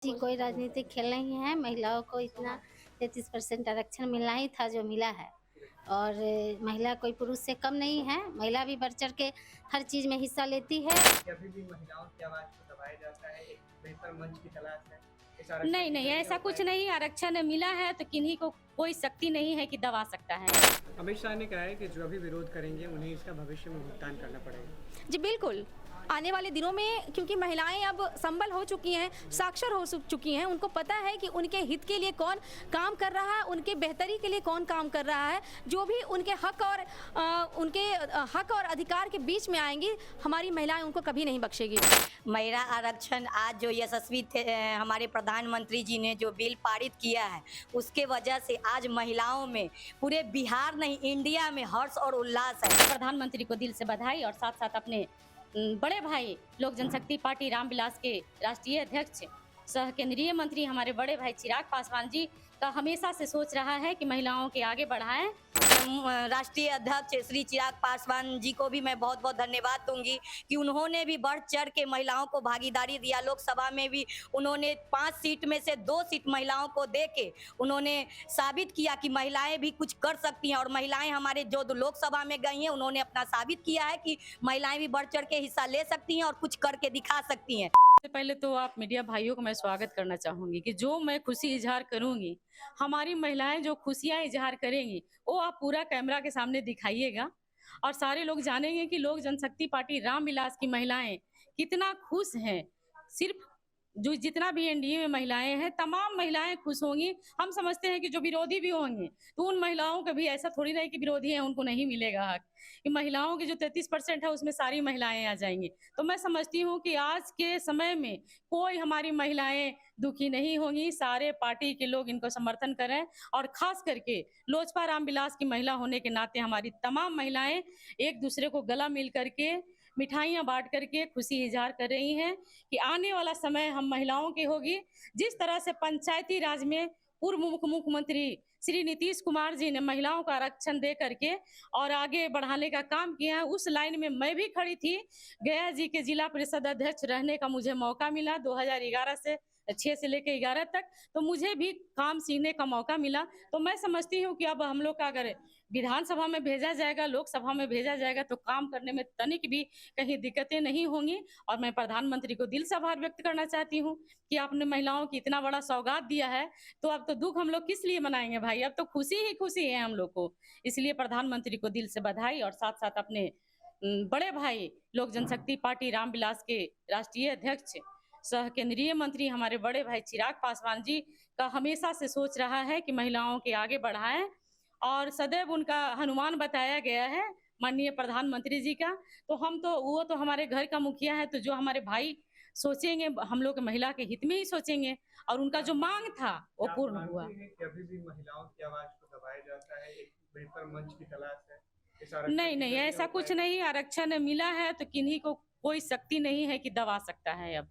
जी, कोई राजनीतिक खेल नहीं है, महिलाओं को इतना 33% आरक्षण मिलना ही था जो मिला है। और महिला कोई पुरुष से कम नहीं है, महिला भी बढ़-चढ़ के हर चीज़ में हिस्सा लेती है। कि अभी भी महिलाओं की आवाज़ को दबाया जाता है, एक बेहतर मंच की तलाश है, इस आरक्षण नहीं, के नहीं, ज़रिए ऐसा होता कुछ है। नहीं, आरक्षण मिला है तो किन्हीं को कोई शक्ति नहीं है कि दबा सकता है। अमित शाह ने कहा है कि जो अभी विरोध करेंगे, उन्हें इसका भविष्य में भुगतान करना पड़ेगा। जी बिल्कुल। आने वाले दिनों में क्योंकि महिलाएं अब संबल हो चुकी हैं, साक्षर हो चुकी हैं, उनको पता है कि उनके हित के लिए कौन काम कर रहा है, उनके बेहतरी के लिए कौन काम कर रहा है। जो भी उनके हक और हक और अधिकार के बीच में आएंगी, हमारी महिलाएं उनको कभी नहीं बख्शेगी। महिला आरक्षण आज जो यशस्वी थे हमारे प्रधानमंत्री जी ने जो बिल पारित किया है, उसके वजह से आज महिलाओं में पूरे बिहार नहीं इंडिया में हर्ष और उल्लास है। प्रधानमंत्री को दिल से बधाई और साथ-साथ अपने बड़े भाई लोक जनशक्ति पार्टी रामविलास के राष्ट्रीय अध्यक्ष सह केंद्रीय मंत्री हमारे बड़े भाई चिराग पासवान जी का हमेशा से सोच रहा है कि महिलाओं के आगे बढ़ाएं। राष्ट्रीय अध्यक्ष श्री चिराग पासवान जी को भी मैं बहुत बहुत धन्यवाद दूंगी कि उन्होंने भी बढ़ चढ़ के महिलाओं को भागीदारी दिया। लोकसभा में भी उन्होंने 5 सीट में से 2 सीट महिलाओं को दे के उन्होंने साबित किया कि महिलाएं भी कुछ कर सकती हैं। और महिलाएं हमारे जो लोकसभा में गई हैं, उन्होंने अपना साबित किया है कि महिलाएं भी बढ़ चढ़ के हिस्सा ले सकती हैं और कुछ करके दिखा सकती हैं। सबसे पहले तो आप मीडिया भाइयों को मैं स्वागत करना चाहूंगी कि जो मैं खुशी इजहार करूंगी, हमारी महिलाएं जो खुशियां इजहार करेंगी, वो आप पूरा कैमरा के सामने दिखाइएगा और सारे लोग जानेंगे कि लोक जनशक्ति पार्टी रामविलास की महिलाएं कितना खुश हैं। सिर्फ जो जितना भी एनडीए में महिलाएं हैं, तमाम महिलाएं खुश होंगी। हम समझते हैं कि जो विरोधी भी होंगे, तो उन महिलाओं का भी ऐसा थोड़ी नहीं कि विरोधी हैं उनको नहीं मिलेगा हक। कि महिलाओं की जो 33% है, उसमें सारी महिलाएं आ जाएंगी। तो मैं समझती हूँ कि आज के समय में कोई हमारी महिलाएं दुखी नहीं होंगी। सारे पार्टी के लोग इनको समर्थन करें और खास करके लोजपा रामविलास की महिला होने के नाते हमारी तमाम महिलाएं एक दूसरे को गला मिल करके मिठाइयां बांट करके खुशी इजहार कर रही हैं कि आने वाला समय हम महिलाओं की होगी। जिस तरह से पंचायती राज में पूर्व मुख्यमंत्री श्री नीतीश कुमार जी ने महिलाओं का आरक्षण दे करके और आगे बढ़ाने का काम किया है, उस लाइन में मैं भी खड़ी थी। गया जी के जिला परिषद अध्यक्ष रहने का मुझे मौका मिला 2011 से 6 से लेकर 11 तक, तो मुझे भी काम सीखने का मौका मिला। तो मैं समझती हूँ कि अब हम लोग का अगर विधानसभा में भेजा जाएगा, लोकसभा में भेजा जाएगा, तो काम करने में तनिक भी कहीं दिक्कतें नहीं होंगी। और मैं प्रधानमंत्री को दिल से आभार व्यक्त करना चाहती हूँ कि आपने महिलाओं की इतना बड़ा सौगात दिया है, तो अब तो दुख हम लोग किस लिए मनाएंगे भाई, अब तो खुशी ही खुशी है हम लोग को। इसलिए प्रधानमंत्री को दिल से बधाई और साथ साथ अपने बड़े भाई लोक जनशक्ति पार्टी रामविलास के राष्ट्रीय अध्यक्ष सह केंद्रीय मंत्री हमारे बड़े भाई चिराग पासवान जी का हमेशा से सोच रहा है कि महिलाओं के आगे बढ़ाएं और सदैव उनका हनुमान बताया गया है माननीय प्रधानमंत्री जी का। तो हम तो वो तो हमारे घर का मुखिया है, तो जो हमारे भाई सोचेंगे हम लोग महिला के हित में ही सोचेंगे और उनका जो मांग था वो क्या आप पूर्ण मानते हुआ। हैं कि अभी भी महिलाओं की आवाज़ को दबाया जाता है, एक बेहतर मंच की तलाश है, इस आरक्षण नहीं, के नहीं, ज़रिए ऐसा होता कुछ है? नहीं, आरक्षण मिला है तो किन्हीं को कोई शक्ति नहीं है कि दबा सकता है। अब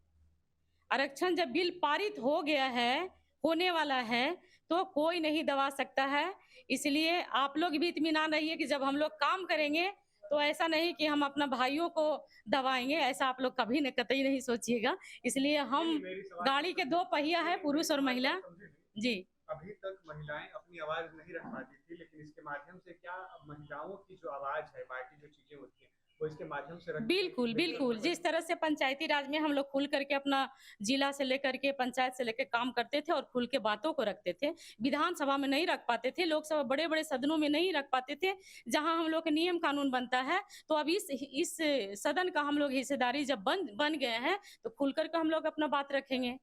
आरक्षण जब बिल पारित हो गया है, होने वाला है, तो कोई नहीं दबा सकता है। इसलिए आप लोग भी इत्मीनान रहिए कि जब हम लोग काम करेंगे, तो ऐसा नहीं कि हम अपना भाइयों को दबाएँगे, ऐसा आप लोग कभी न कतई नहीं सोचिएगा। इसलिए नहीं, हम नहीं, मेरी सवाल को गाड़ी के 2 समझिए। पहिया है, नहीं, पुरुष मेरी और सवाल को महिला। आप समझे नहीं। जी। अभी तक महिलाएं अपनी आवाज नहीं रख पाती थी, लेकिन इसके माध्यम से क्या अब महिलाओं की जो आवाज है, बाकी जो चीजें होती हैं, वो इसके माध्यम से रखते हैं बिल्कुल, बेहतर हो बिल्कुल। जिस पाएगी। तरह से पंचायती राज में हम लोग खुल करके अपना जिला से लेकर के पंचायत से लेके काम करते थे और खुल के बातों को रखते थे। विधानसभा में नहीं रख पाते थे, लोकसभा बड़े-बड़े सदनों में नहीं रख पाते थे, जहाँ हम लोग के नियम कानून बनता है। तो अब इस सदन का हम लोग हिस्सेदारी जब बन बन गए हैं, तो खुल कर के हम लोग अपना बात रखेंगे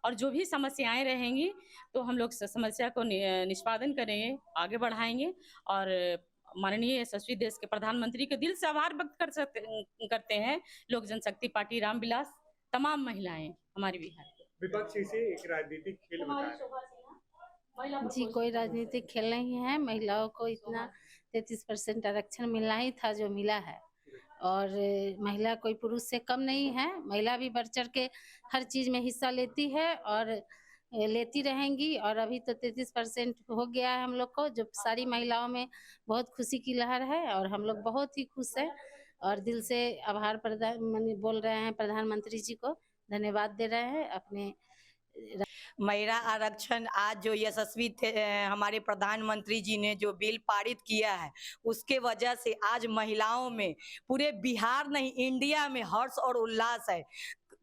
और जो भी समस्याएँ रहेंगी, तो हम लोग समस्या को निष्पादन करेंगे, आगे बढ़ाएँगे और माननीय यशस्वी देश के प्रधानमंत्री के दिल से आभार व्यक्त करते हैं लोक जनशक्ति पार्टी रामविलास तमाम महिलाएं हमारे बिहार के। विपक्ष इसे एक राजनीतिक खेल बता रहे हैं। जी, कोई राजनीतिक खेल नहीं है, महिलाओं को इतना 33% आरक्षण मिलना ही था जो मिला है। और महिला कोई पुरुष से कम नहीं है, महिला भी बढ़-चढ़ के हर चीज़ में हिस्सा लेती है और लेती रहेंगी। और अभी तो 33% हो गया है हम लोग को, जो सारी महिलाओं में बहुत खुशी की लहर है और हम लोग बहुत ही खुश हैं और दिल से आभार माने बोल रहे हैं प्रधानमंत्री जी को, धन्यवाद दे रहे हैं अपने महिला आरक्षण आज जो यशस्वी थे हमारे प्रधानमंत्री जी ने जो बिल पारित किया है उसके वजह से आज महिलाओं में पूरे बिहार नहीं इंडिया में हर्ष और उल्लास है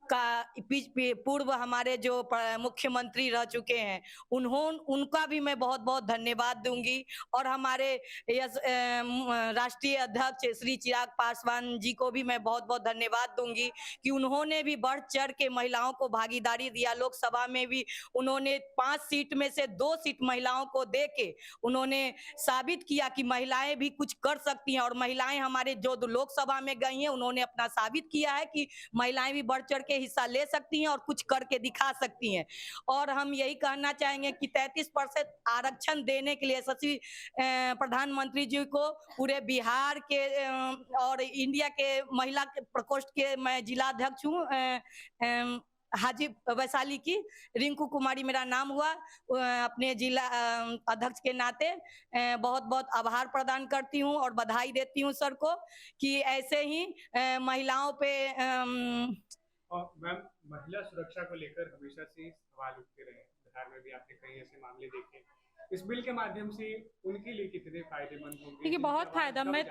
का पूर्व हमारे जो मुख्यमंत्री रह चुके हैं उनका भी मैं बहुत बहुत धन्यवाद दूंगी और हमारे राष्ट्रीय अध्यक्ष श्री चिराग पासवान जी को भी मैं बहुत बहुत धन्यवाद दूंगी कि उन्होंने भी बढ़ चढ़ के महिलाओं को भागीदारी दिया। लोकसभा में भी उन्होंने 5 सीट में से 2 सीट महिलाओं को दे के उन्होंने साबित किया कि महिलाएं भी कुछ कर सकती हैं और महिलाएं हमारे जो लोकसभा में गई हैं उन्होंने अपना साबित किया है कि महिलाएं भी बढ़ चढ़ के हिस्सा ले सकती हैं और कुछ करके दिखा सकती हैं। और हम यही कहना चाहेंगे कि 33% आरक्षण देने के लिए यशस्वी प्रधानमंत्री जी को पूरे बिहार के और इंडिया के महिला प्रकोष्ठ के मैं जिलाध्यक्ष हूँ हाजी वैशाली की रिंकू कुमारी मेरा नाम हुआ। अपने जिला अध्यक्ष के नाते बहुत बहुत आभार प्रदान करती हूँ और बधाई देती हूँ सर को कि ऐसे ही महिलाओं पे और मैम महिला सुरक्षा को लेकर हमेशा से सवाल उठते रहे, बिहार में भी आपने कई ऐसे मामले देखे। इस बिल के माध्यम से उनके लिए कितने फायदेमंद होंगे? देखिए बहुत फायदा, मैं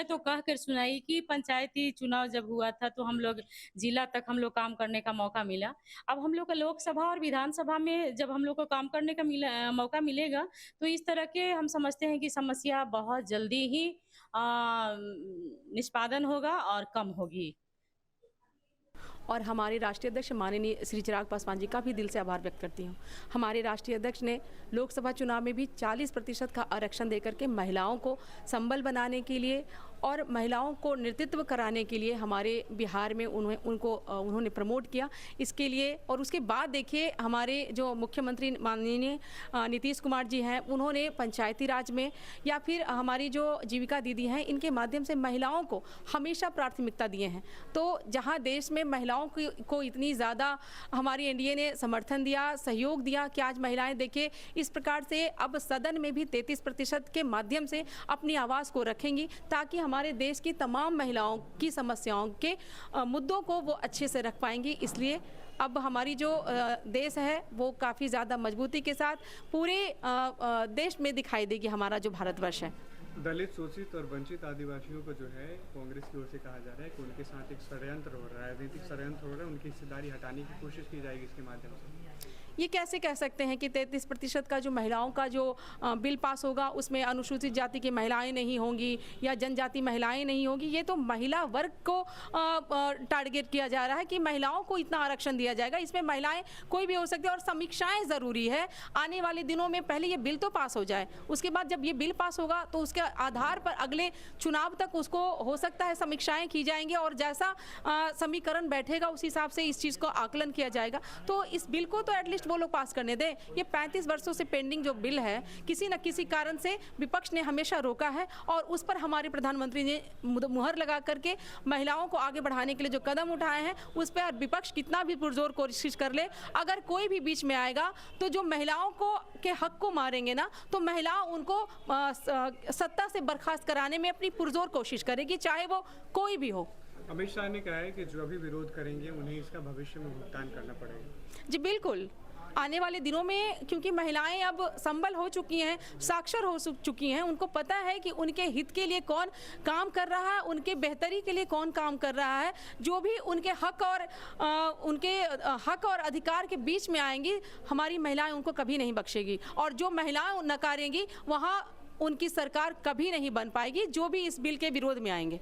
तो कह कर सुनाई कि पंचायती चुनाव जब हुआ था तो हम लोग जिला तक हम लोग काम करने का मौका मिला। अब हम लोग का लोकसभा और विधानसभा में जब हम लोग को काम करने का मौका मिलेगा तो इस तरह के हम समझते हैं कि समस्या बहुत जल्दी ही निष्पादन होगा और कम होगी। और हमारे राष्ट्रीय अध्यक्ष माननीय श्री चिराग पासवान जी का भी दिल से आभार व्यक्त करती हूँ। हमारे राष्ट्रीय अध्यक्ष ने लोकसभा चुनाव में भी 40% का आरक्षण देकर के महिलाओं को संबल बनाने के लिए और महिलाओं को नेतृत्व कराने के लिए हमारे बिहार में उन्होंने प्रमोट किया। इसके लिए और उसके बाद देखिए हमारे जो मुख्यमंत्री माननीय नीतीश कुमार जी हैं उन्होंने पंचायती राज में या फिर हमारी जो जीविका दीदी हैं इनके माध्यम से महिलाओं को हमेशा प्राथमिकता दिए हैं। तो जहां देश में महिलाओं को इतनी ज़्यादा हमारी एनडीए ने समर्थन दिया, सहयोग दिया कि आज महिलाएं देखिए इस प्रकार से अब सदन में भी 33% के माध्यम से अपनी आवाज़ को रखेंगी ताकि हमारे देश की तमाम महिलाओं की समस्याओं के मुद्दों को वो अच्छे से रख पाएंगी। इसलिए अब हमारी जो देश है वो काफ़ी ज़्यादा मजबूती के साथ पूरे देश में दिखाई देगी हमारा जो भारतवर्ष है। दलित, शोषित और वंचित आदिवासियों को जो है कांग्रेस की ओर से कहा जा रहा है कि उनके साथ एक षड्यंत्र हो रहा है, राजनीतिक षड्यंत्र हो रहा है, उनकी हिस्सेदारी हटाने की कोशिश की जाएगी इसके माध्यम से। ये कैसे कह सकते हैं कि 33% का जो महिलाओं का जो बिल पास होगा उसमें अनुसूचित जाति की महिलाएं नहीं होंगी या जनजाति महिलाएं नहीं होंगी। ये तो महिला वर्ग को टारगेट किया जा रहा है कि महिलाओं को इतना आरक्षण दिया जाएगा। इसमें महिलाएं कोई भी हो सकती है और समीक्षाएं ज़रूरी है। आने वाले दिनों में पहले ये बिल तो पास हो जाए, उसके बाद जब ये बिल पास होगा तो उसके आधार पर अगले चुनाव तक उसको हो सकता है समीक्षाएँ की जाएंगी और जैसा समीकरण बैठेगा उस हिसाब से इस चीज़ को आकलन किया जाएगा। तो इस बिल को तो एटलीस्ट वो लोग पास करने दें। ये 35 वर्षों से पेंडिंग जो बिल है किसी न किसी कारण से विपक्ष ने हमेशा रोका है और उस पर हमारे प्रधानमंत्री ने मुहर लगा करके महिलाओं को आगे बढ़ाने के लिए जो कदम उठाए हैं उस पर विपक्ष कितना भी पुरजोर कोशिश कर ले, अगर कोई भी बीच में आएगा तो जो महिलाओं को के हक को मारेंगे ना तो महिला उनको सत्ता से बर्खास्त कराने में अपनी पुरजोर कोशिश करेगी, चाहे वो कोई भी हो। अमित शाह ने कहा है कि जो भी विरोध करेंगे उन्हें इसका भविष्य में भुगतान करना पड़ेगा। जी बिल्कुल, आने वाले दिनों में क्योंकि महिलाएं अब संबल हो चुकी हैं, साक्षर हो चुकी हैं, उनको पता है कि उनके हित के लिए कौन काम कर रहा है, उनके बेहतरी के लिए कौन काम कर रहा है। जो भी उनके हक और अधिकार के बीच में आएंगी हमारी महिलाएं उनको कभी नहीं बख्शेगी और जो महिलाएं नकारेंगी वहाँ उनकी सरकार कभी नहीं बन पाएगी, जो भी इस बिल के विरोध में आएंगे।